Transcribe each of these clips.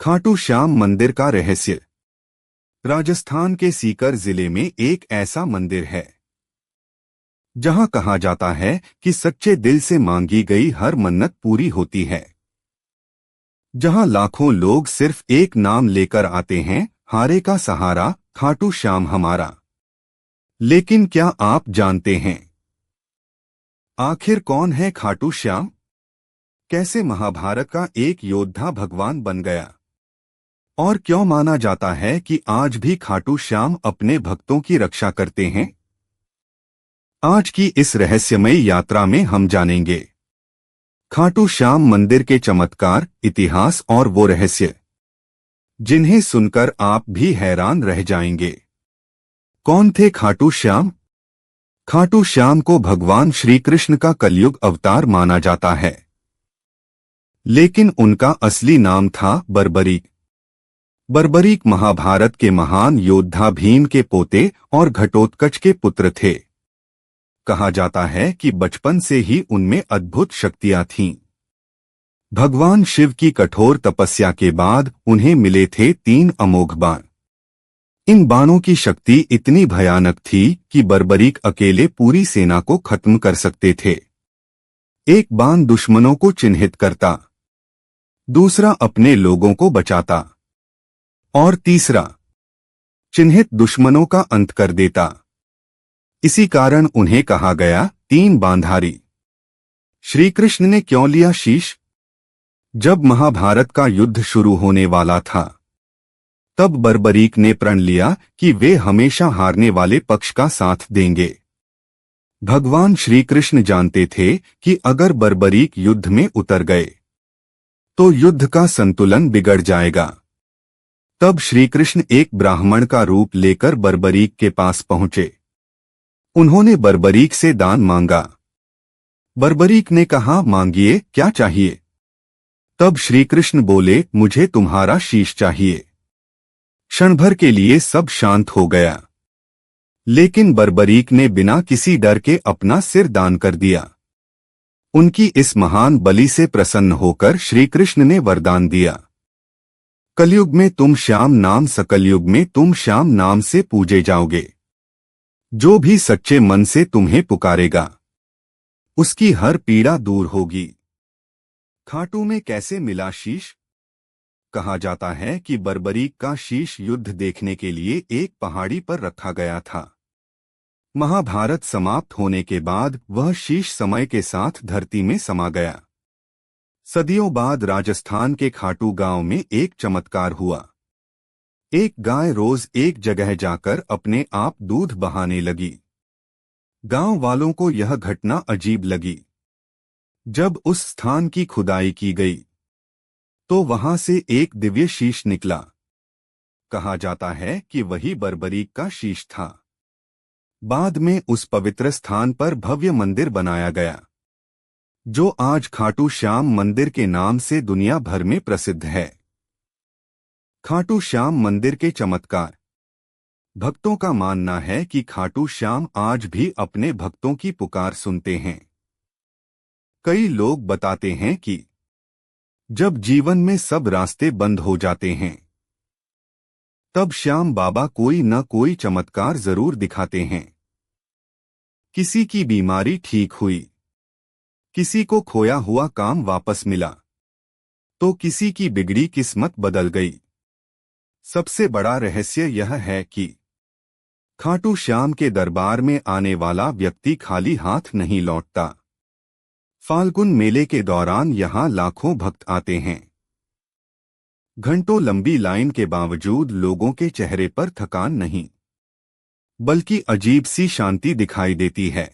खाटू श्याम मंदिर का रहस्य। राजस्थान के सीकर जिले में एक ऐसा मंदिर है जहां कहा जाता है कि सच्चे दिल से मांगी गई हर मन्नत पूरी होती है। जहां लाखों लोग सिर्फ एक नाम लेकर आते हैं, हारे का सहारा, खाटू श्याम हमारा। लेकिन क्या आप जानते हैं आखिर कौन है खाटू श्याम? कैसे महाभारत का एक योद्धा भगवान बन गया? और क्यों माना जाता है कि आज भी खाटू श्याम अपने भक्तों की रक्षा करते हैं? आज की इस रहस्यमयी यात्रा में हम जानेंगे खाटू श्याम मंदिर के चमत्कार, इतिहास और वो रहस्य जिन्हें सुनकर आप भी हैरान रह जाएंगे। कौन थे खाटू श्याम? खाटू श्याम को भगवान श्री कृष्ण का कलयुग अवतार माना जाता है, लेकिन उनका असली नाम था बर्बरीक। बर्बरीक महाभारत के महान योद्धा भीम के पोते और घटोत्कच के पुत्र थे। कहा जाता है कि बचपन से ही उनमें अद्भुत शक्तियां थीं। भगवान शिव की कठोर तपस्या के बाद उन्हें मिले थे 3 अमोघ बाण। इन बाणों की शक्ति इतनी भयानक थी कि बर्बरीक अकेले पूरी सेना को खत्म कर सकते थे। एक बाण दुश्मनों को चिन्हित करता, दूसरा अपने लोगों को बचाता और तीसरा चिन्हित दुश्मनों का अंत कर देता। इसी कारण उन्हें कहा गया 3 बांधारी। श्री कृष्ण ने क्यों लिया शीश? जब महाभारत का युद्ध शुरू होने वाला था, तब बर्बरीक ने प्रण लिया कि वे हमेशा हारने वाले पक्ष का साथ देंगे। भगवान श्री कृष्ण जानते थे कि अगर बर्बरीक युद्ध में उतर गए तो युद्ध का संतुलन बिगड़ जाएगा। तब श्री कृष्ण एक ब्राह्मण का रूप लेकर बर्बरीक के पास पहुंचे। उन्होंने बर्बरीक से दान मांगा। बर्बरीक ने कहा, मांगिए, क्या चाहिए? तब श्री कृष्ण बोले, मुझे तुम्हारा शीश चाहिए। क्षण भर के लिए सब शांत हो गया, लेकिन बर्बरीक ने बिना किसी डर के अपना सिर दान कर दिया। उनकी इस महान बलि से प्रसन्न होकर श्री कृष्ण ने वरदान दिया, कलयुग में तुम श्याम नाम, सकल युग में तुम श्याम नाम से पूजे जाओगे। जो भी सच्चे मन से तुम्हें पुकारेगा उसकी हर पीड़ा दूर होगी। खाटू में कैसे मिला शीश? कहा जाता है कि बर्बरीक का शीश युद्ध देखने के लिए एक पहाड़ी पर रखा गया था। महाभारत समाप्त होने के बाद वह शीश समय के साथ धरती में समा गया। सदियों बाद राजस्थान के खाटू गांव में एक चमत्कार हुआ। एक गाय रोज एक जगह जाकर अपने आप दूध बहाने लगी। गांव वालों को यह घटना अजीब लगी। जब उस स्थान की खुदाई की गई तो वहां से एक दिव्य शीश निकला। कहा जाता है कि वही बर्बरीक का शीश था। बाद में उस पवित्र स्थान पर भव्य मंदिर बनाया गया, जो आज खाटू श्याम मंदिर के नाम से दुनिया भर में प्रसिद्ध है। खाटू श्याम मंदिर के चमत्कार। भक्तों का मानना है कि खाटू श्याम आज भी अपने भक्तों की पुकार सुनते हैं। कई लोग बताते हैं कि जब जीवन में सब रास्ते बंद हो जाते हैं, तब श्याम बाबा कोई न कोई चमत्कार जरूर दिखाते हैं। किसी की बीमारी ठीक हुई, किसी को खोया हुआ काम वापस मिला, तो किसी की बिगड़ी किस्मत बदल गई। सबसे बड़ा रहस्य यह है कि खाटू श्याम के दरबार में आने वाला व्यक्ति खाली हाथ नहीं लौटता। फाल्गुन मेले के दौरान यहां लाखों भक्त आते हैं। घंटों लंबी लाइन के बावजूद लोगों के चेहरे पर थकान नहीं, बल्कि अजीब सी शांति दिखाई देती है।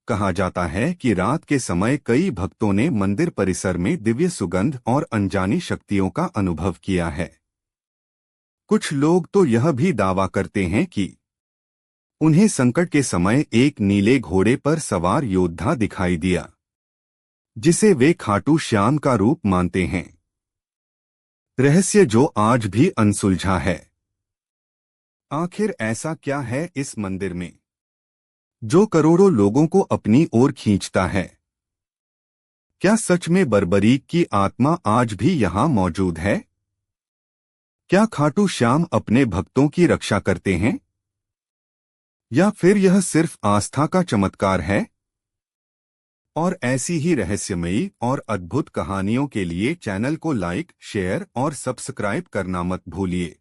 कहा जाता है कि रात के समय कई भक्तों ने मंदिर परिसर में दिव्य सुगंध और अनजानी शक्तियों का अनुभव किया है। कुछ लोग तो यह भी दावा करते हैं कि उन्हें संकट के समय एक नीले घोड़े पर सवार योद्धा दिखाई दिया, जिसे वे खाटू श्याम का रूप मानते हैं। रहस्य जो आज भी अनसुलझा है। आखिर ऐसा क्या है इस मंदिर में जो करोड़ों लोगों को अपनी ओर खींचता है? क्या सच में बर्बरीक की आत्मा आज भी यहाँ मौजूद है? क्या खाटू श्याम अपने भक्तों की रक्षा करते हैं, या फिर यह सिर्फ आस्था का चमत्कार है? और ऐसी ही रहस्यमयी और अद्भुत कहानियों के लिए चैनल को लाइक, शेयर और सब्सक्राइब करना मत भूलिए।